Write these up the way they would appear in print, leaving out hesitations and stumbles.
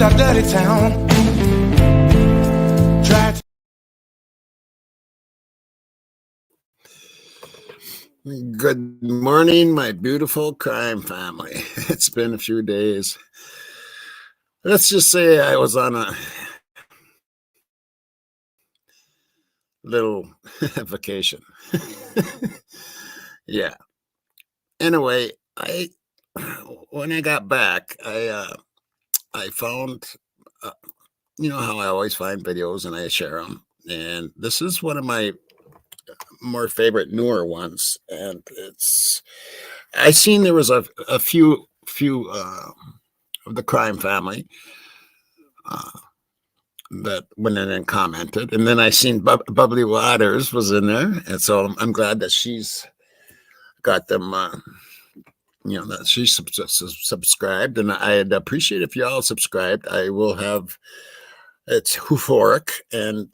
that dirty town. Good morning, my beautiful crime family. It's been a few days. Let's just say I was on a little vacation. Yeah. Anyway, when I got back, I found, you know how I always find videos and I share them. And this is one of my more favorite newer ones. And I seen there was a few of the crime family that went in and commented. And then I seen Bubbly Waters was in there. And so I'm glad that she's got them, that she's subscribed, and I'd appreciate if you all subscribed. I will have, it's Hooforic, and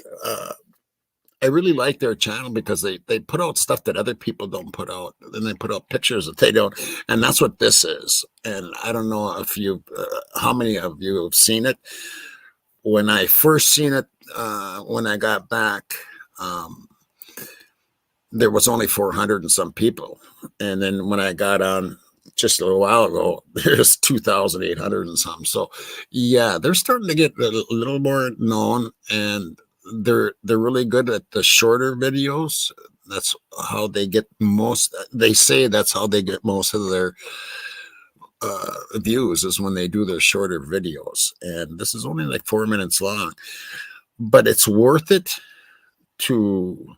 I really like their channel because they put out stuff that other people don't put out, and they put out pictures that they don't, and that's what this is. And I don't know if you, how many of you have seen it. When I first seen it, when I got back, there was only 400 and some people, and then when I got on just a little while ago, there's 2,800 and some. So yeah, they're starting to get a little more known, and they're really good at the shorter videos. That's how they get most, they say that's how they get most of their views, is when they do their shorter videos. And this is only like 4 minutes long, but it's worth it to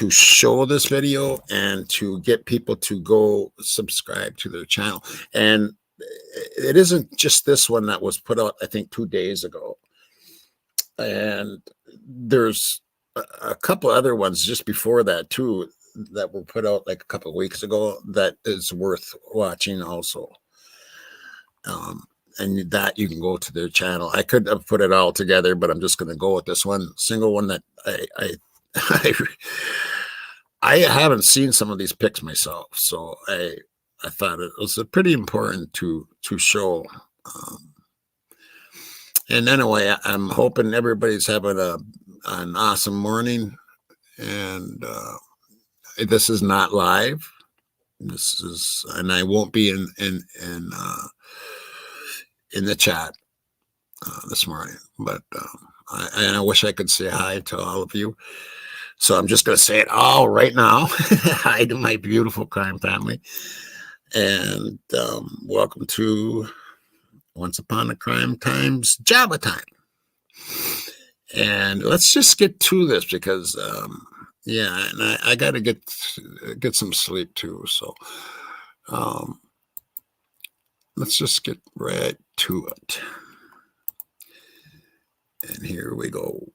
show this video and to get people to go subscribe to their channel. And it isn't just this one that was put out, I think 2 days ago. And there's a couple other ones just before that too, that were put out like a couple of weeks ago that is worth watching also. And that you can go to their channel. I could have put it all together, but I'm just going to go with this one single one that I I haven't seen some of these pics myself, so I thought it was pretty important to show. And anyway, I'm hoping everybody's having an awesome morning. And this is not live. This is, and I won't be in the chat this morning. But I wish I could say hi to all of you. So I'm just going to say it all right now. Hi to my beautiful crime family. And welcome to Once Upon a Crime Times Java Time. And let's just get to this because, yeah, and I got to get some sleep too. So let's just get right to it. And here we go.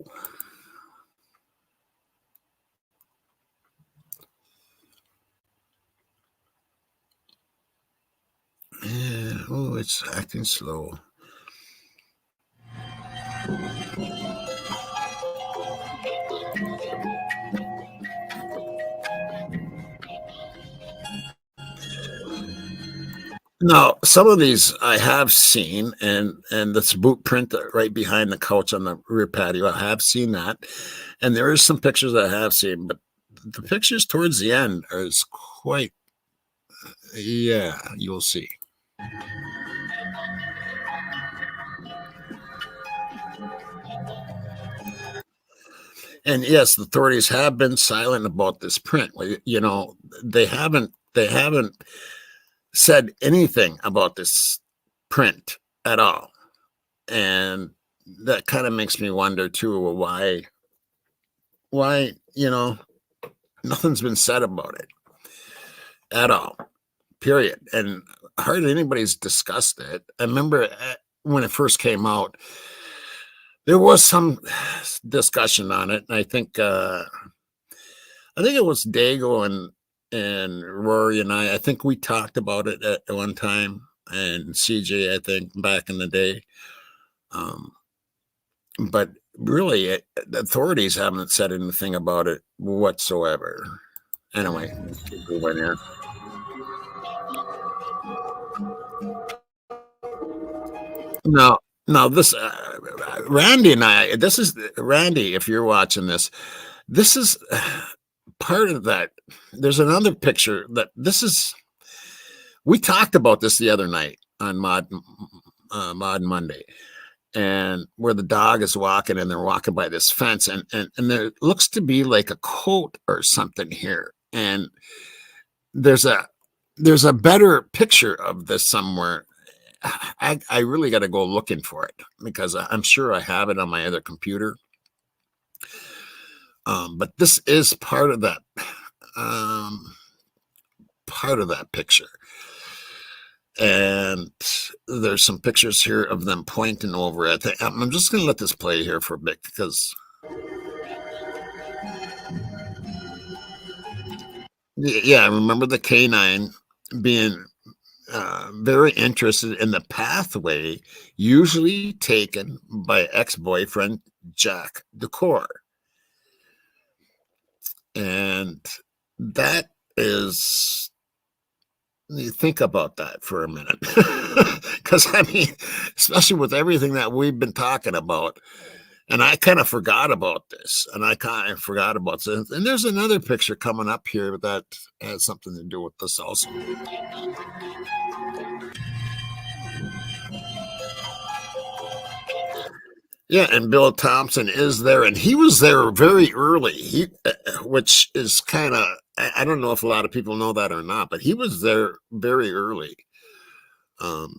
Yeah, oh, it's acting slow. Now, some of these I have seen, and this boot print right behind the couch on the rear patio, I have seen that. And there is some pictures I have seen, but the pictures towards the end are quite, yeah, you'll see. And yes, the authorities have been silent about this print. You know, they haven't said anything about this print at all. And that kind of makes me wonder too, why, you know, nothing's been said about it at all, period. And hardly anybody's discussed it. I remember when it first came out, there was some discussion on it. And I think it was Dago and Rory and I think we talked about it at one time, and CJ, I think, back in the day. But really, the authorities haven't said anything about it whatsoever. Anyway, let's keep going here. Now this Randy and I. This is Randy. If you're watching this, this is part of that. There's another picture that this is. We talked about this the other night on Mod Monday, and where the dog is walking, and they're walking by this fence, and there looks to be like a coat or something here, and there's a better picture of this somewhere. I really got to go looking for it because I'm sure I have it on my other computer. But this is part of that picture. And there's some pictures here of them pointing over it. I'm just going to let this play here for a bit because yeah, I remember the canine being very interested in the pathway usually taken by ex-boyfriend Jack Decor. And that is, you think about that for a minute. Because, I mean, especially with everything that we've been talking about, and I kind of forgot about this, and And there's another picture coming up here that has something to do with this also. Yeah, and Bill Thompson is there, and he was there very early. Which is kind of, I don't know if a lot of people know that or not, but he was there very early, like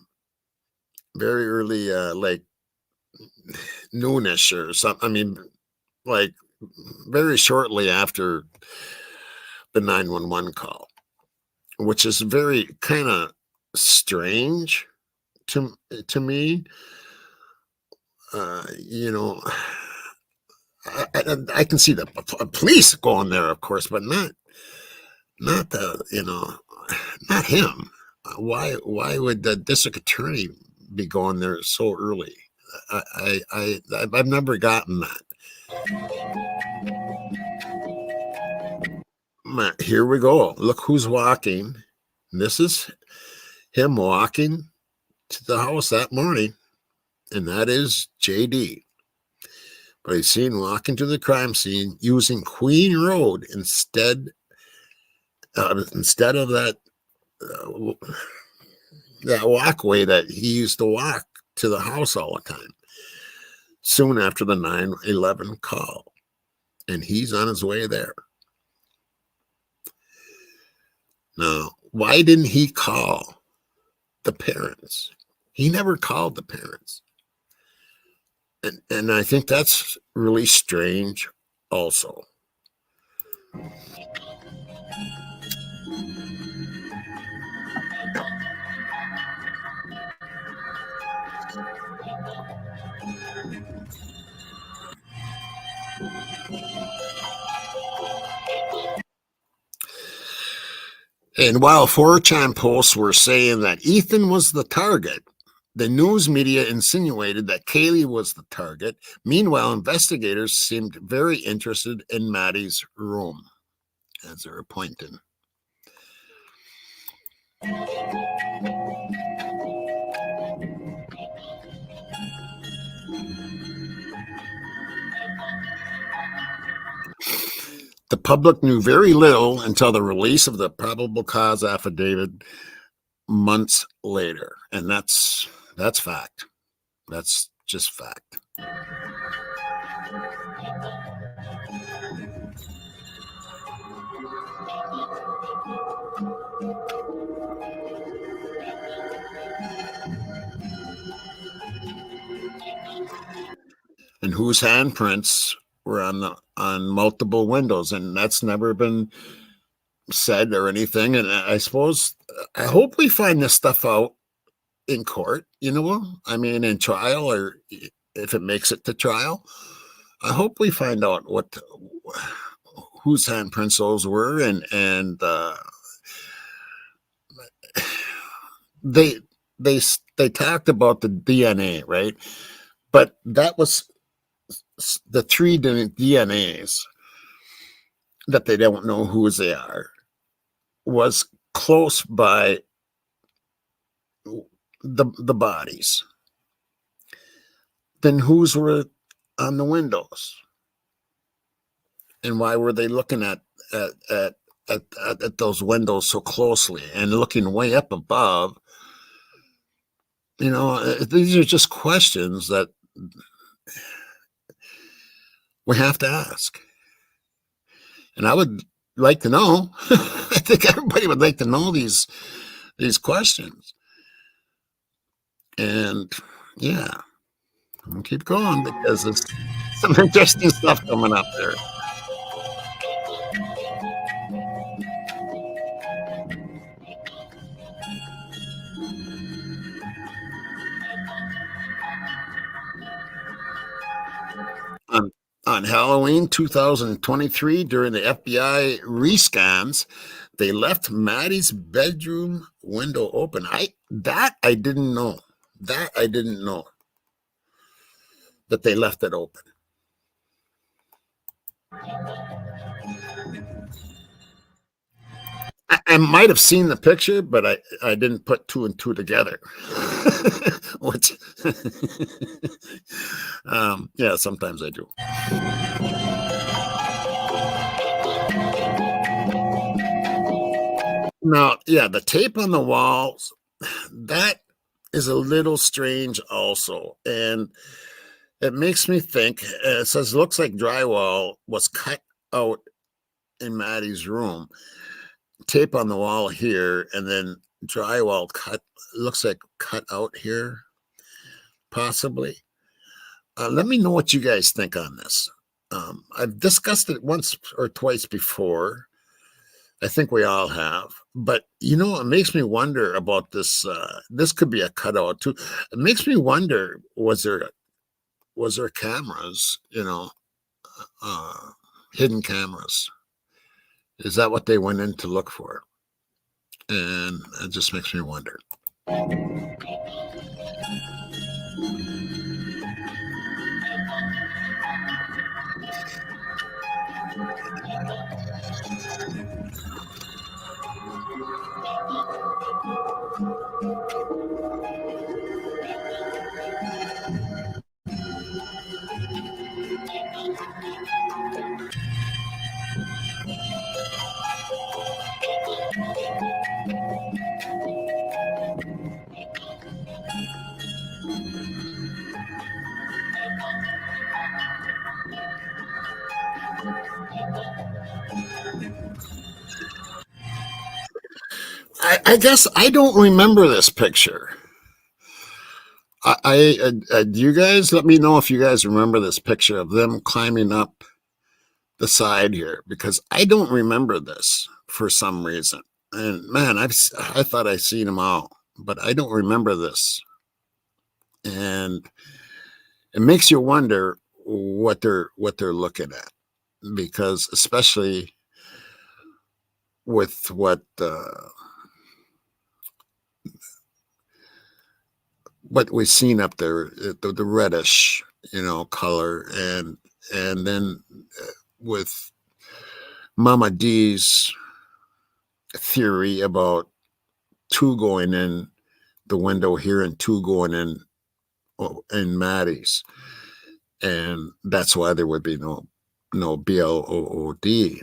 noonish or something. I mean, like very shortly after the 911 call, which is very kind of strange to me. You know, I can see the police going there, of course, but not Not the, not him. Why would the district attorney be going there so early? I've never gotten that. Here we go. Look who's walking. This is him walking to the house that morning, and that is JD. But he's seen walking to the crime scene using Queen Road instead of that that walkway that he used to walk to the house all the time. Soon after the 9/11 call, and he's on his way there. Now, why didn't he call the parents? He never called the parents. And I think that's really strange also. And while 4chan posts were saying that Ethan was the target, the news media insinuated that Kaylee was the target. Meanwhile, investigators seemed very interested in Maddie's room, as they're pointing. The public knew very little until the release of the probable cause affidavit months later, and that's fact. That's just fact. And whose handprints were on multiple windows, and that's never been said or anything. And I hope we find this stuff out in court, I mean, in trial, or if it makes it to trial. I hope we find out whose handprints those were, and they talked about the DNA, right? But that was the 3 DNAs that they don't know whose they are, was close by the bodies. Then whose were on the windows? And why were they looking at those windows so closely and looking way up above? These are just questions that we have to ask. And I would like to know. I think everybody would like to know these questions. And yeah, I'll keep going because there's some interesting stuff coming up there. On Halloween 2023, during the FBI rescans, they left Maddie's bedroom window open. I didn't know. I didn't know that they left it open. I might have seen the picture, but I didn't put 2 and 2 together. Which, yeah, sometimes I do. Now, yeah, the tape on the walls, that is a little strange also. And it makes me think, it says, looks like drywall was cut out in Maddie's room. Tape on the wall here, and then drywall looks like cut out here, possibly. Let me know what you guys think on this. I've discussed it once or twice before. I think we all have. But, it makes me wonder about this. This could be a cutout, too. It makes me wonder, was there cameras, hidden cameras Is that what they went in to look for? And it just makes me wonder. I guess I don't remember this picture. You guys let me know if you guys remember this picture of them climbing up the side here, because I don't remember this for some reason. And man, I thought I seen them all, but I don't remember this. And it makes you wonder what they're looking at, because especially with what we've seen up there, the reddish, color, and then with Mama D's theory about two going in the window here and two going in Maddie's, and that's why there would be no BLOOD,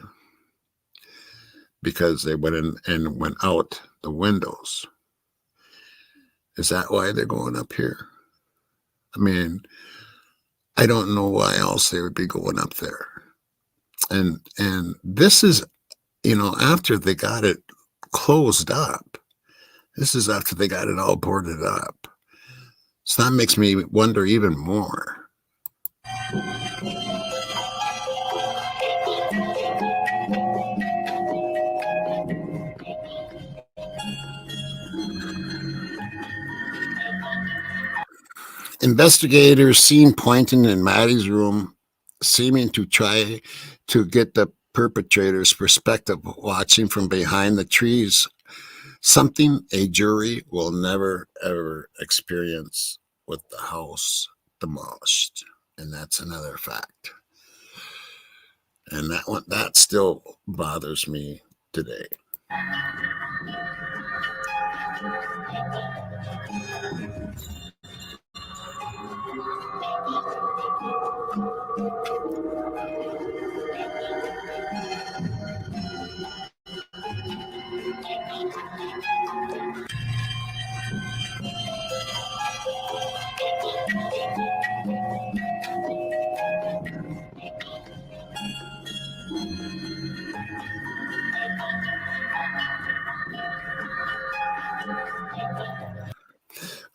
because they went in and went out the windows. Is that why they're going up here? I mean, I don't know why else they would be going up there. And this is, after they got it closed up. This is after they got it all boarded up. So that makes me wonder even more. Investigators seen pointing in Maddie's room, seeming to try to get the perpetrator's perspective, watching from behind the trees. Something a jury will never, ever experience with the house demolished. And that's another fact. And that still bothers me today.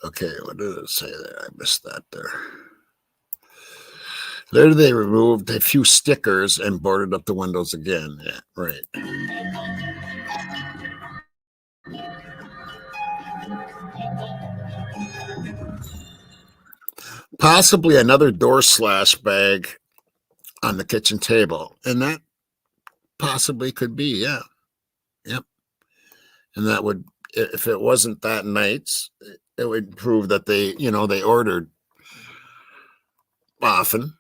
Okay, what did it say there? I missed that there. Later, they removed a few stickers and boarded up the windows again. Yeah, right. Possibly another door slash bag on the kitchen table. And that possibly could be, yeah. Yep. And that would, if it wasn't that night's, it would prove that they ordered often.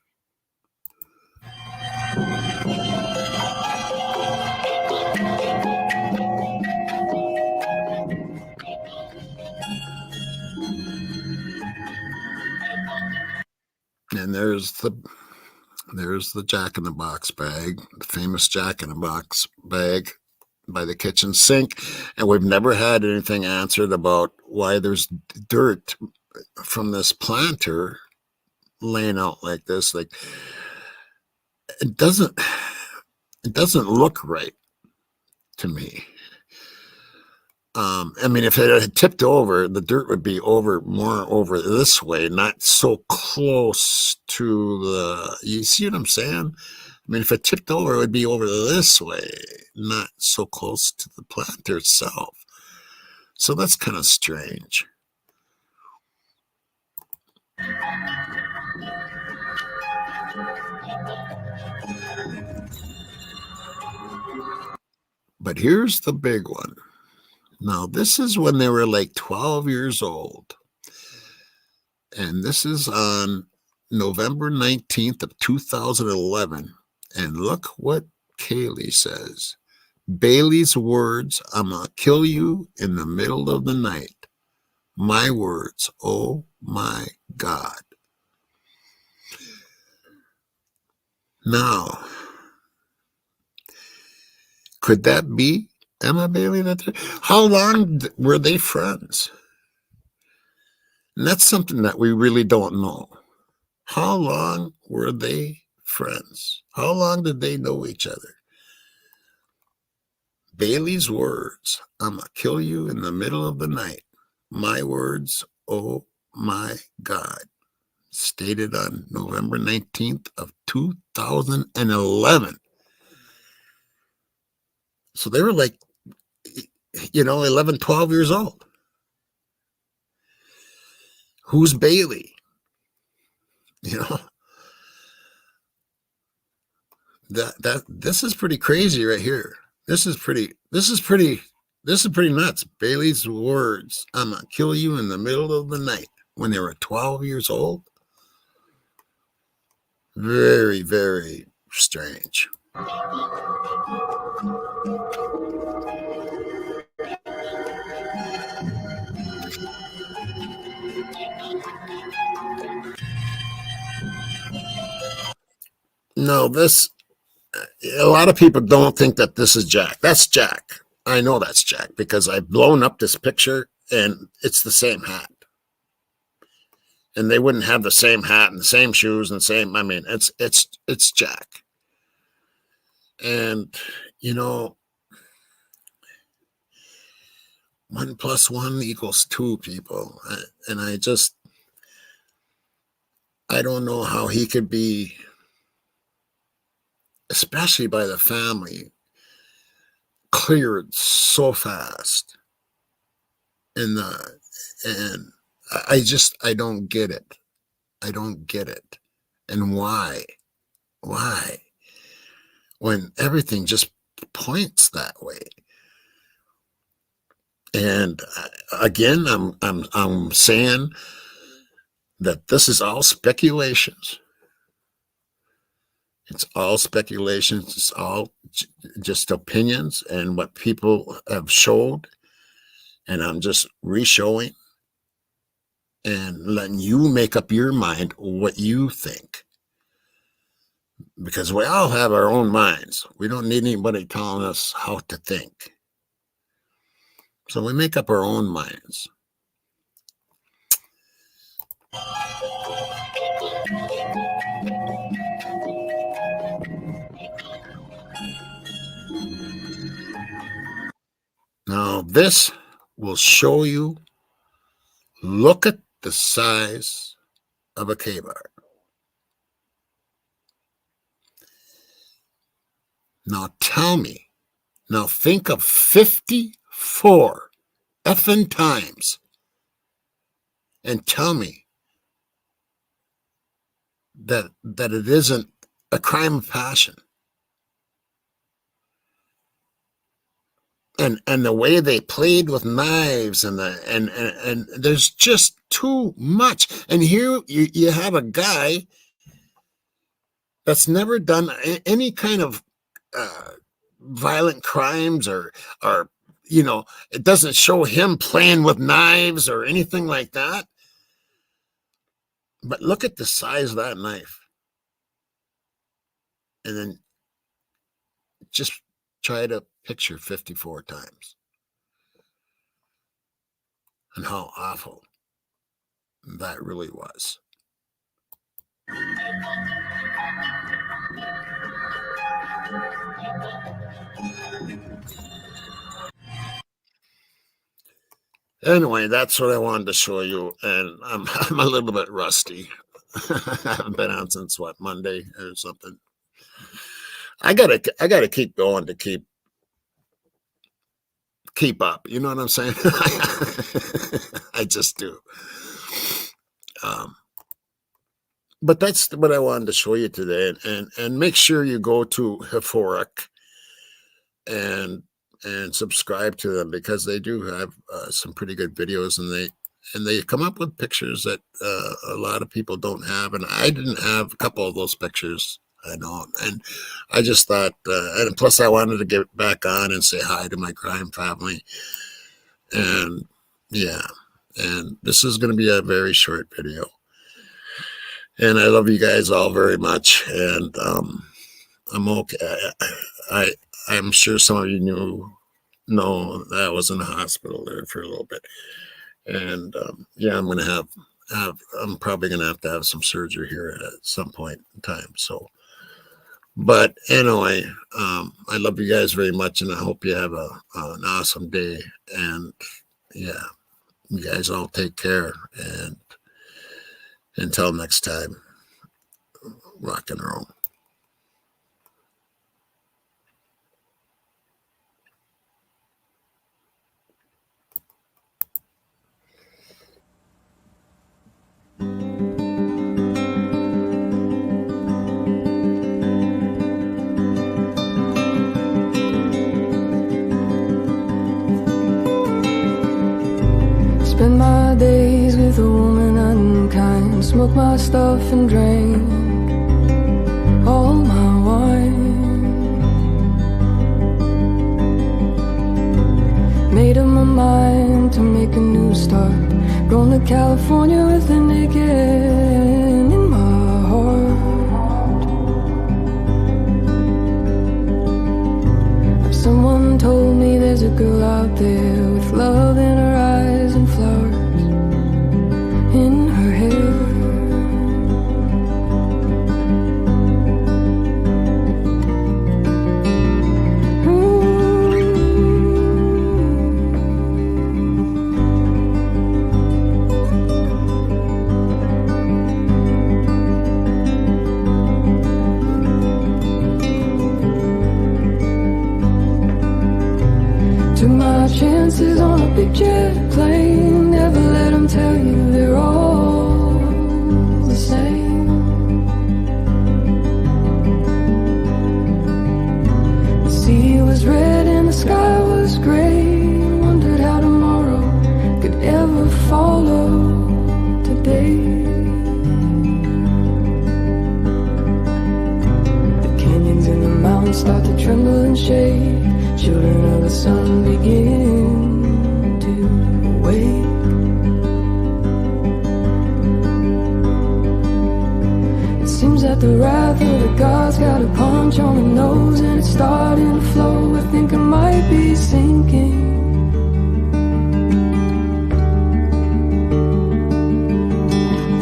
And there's the Jack in the Box bag, the famous Jack in the Box bag by the kitchen sink. And we've never had anything answered about why there's dirt from this planter laying out like this. Like, it doesn't look right to me. I mean, if it had tipped over, the dirt would be more over this way, not so close to you see what I'm saying? I mean, if it tipped over, it would be over this way, not so close to the planter itself. So that's kind of strange. But here's the big one. Now, this is when they were like 12 years old. And this is on November 19th of 2011. And look what Kaylee says. Bailey's words, I'm going to kill you in the middle of the night. My words, oh my God. Now, could that be Emma Bailey? How long were they friends? And that's something that we really don't know. How long were they friends? How long did they know each other? Bailey's words, I'm going to kill you in the middle of the night. My words, oh my God. Stated on November 19th of 2011. So they were like, 11, 12 years old. Who's Bailey? That this is pretty crazy right here. This is pretty nuts. Bailey's words, I'm gonna kill you in the middle of the night, when they were 12 years old. Very, very strange. No, a lot of people don't think that this is Jack. That's Jack. I know that's Jack because I've blown up this picture and it's the same hat. And they wouldn't have the same hat and the same shoes and the same, it's Jack. And, 1 + 1 = 2, people. And I don't know how he could be, especially by the family, cleared so fast. And I don't get it. I don't get it. And why? Why? When everything just points that way. And again, I'm saying that this is all speculations. It's all speculations. It's all just opinions and what people have showed. And I'm just re-showing and letting you make up your mind what you think. Because we all have our own minds. We don't need anybody telling us how to think. So we make up our own minds. Now this will show you, look at the size of a K-bar. Now tell me, now think of 54 effing times and tell me that it isn't a crime of passion. And the way they played with knives and there's just too much. And here you have a guy that's never done any kind of violent crimes or it doesn't show him playing with knives or anything like that. But look at the size of that knife. And then just try to picture 54 times and how awful that really was. Anyway, that's what I wanted to show you, and I'm a little bit rusty. I haven't been on since Monday or something. I gotta keep going to keep up. You know what I'm saying? I just do. But that's what I wanted to show you today, and make sure you go to Euphoric and and subscribe to them, because they do have some pretty good videos, and they come up with pictures that a lot of people don't have, and I didn't have a couple of those pictures. I know, and I just thought, and plus I wanted to get back on and say hi to my crime family, and yeah, and this is going to be a very short video, and I love you guys all very much, and I'm okay. I'm sure some of you know that I was in the hospital there for a little bit, and yeah, I'm probably gonna have to have some surgery here at some point in time. So, but anyway, I love you guys very much, and I hope you have an awesome day. And yeah, you guys all take care, and until next time, rock and roll. Spend my days with a woman unkind, smoke my stuff and drink all my wine. Made up my mind to make a new start, going to California with a naked in my heart. Someone told me there's a girl out there with love in her eyes and flowers in her hair. Took my chances on a big jet plane. Never let them tell you they're all the same. The sea was red and the sky was gray. Wondered how tomorrow could ever follow today. The canyons and the mountains start to tremble and shake. Children of the sun begin to awake. It seems that the wrath of the gods got a punch on the nose, and it's starting to flow. I think I might be sinking.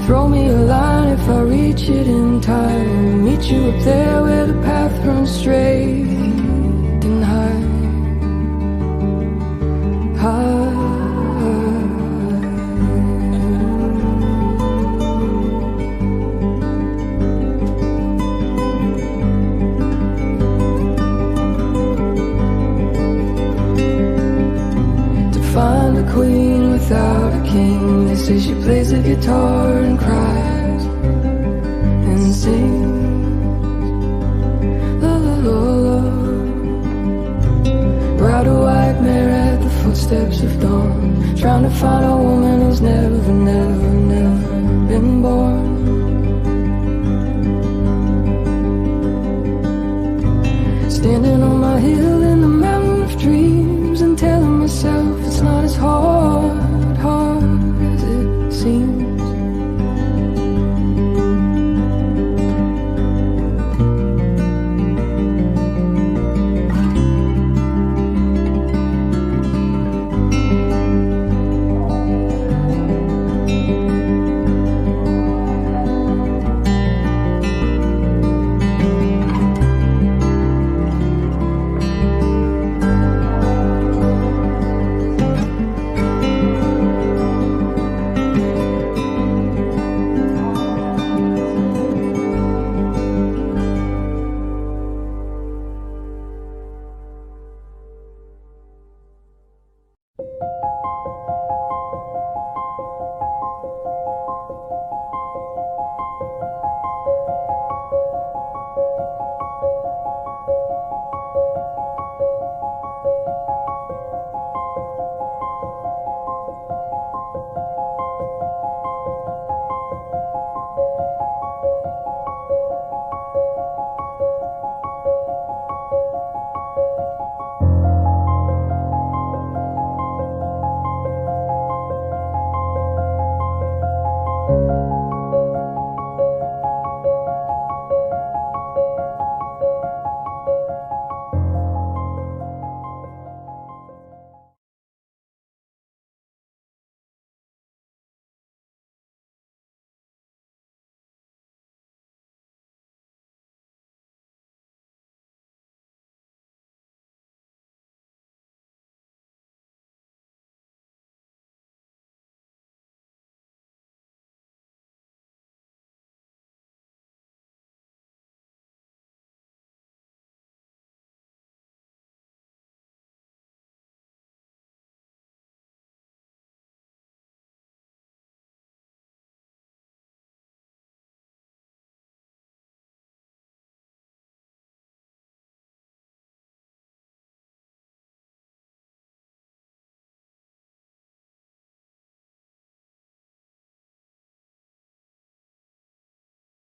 Throw me a line if I reach it in time. Meet you up there where the path runs straight and high. To find a queen without a king, they say she plays the guitar and cries and sings. La la la la. Ride a white mare at the footsteps of dawn, trying to find a woman who's never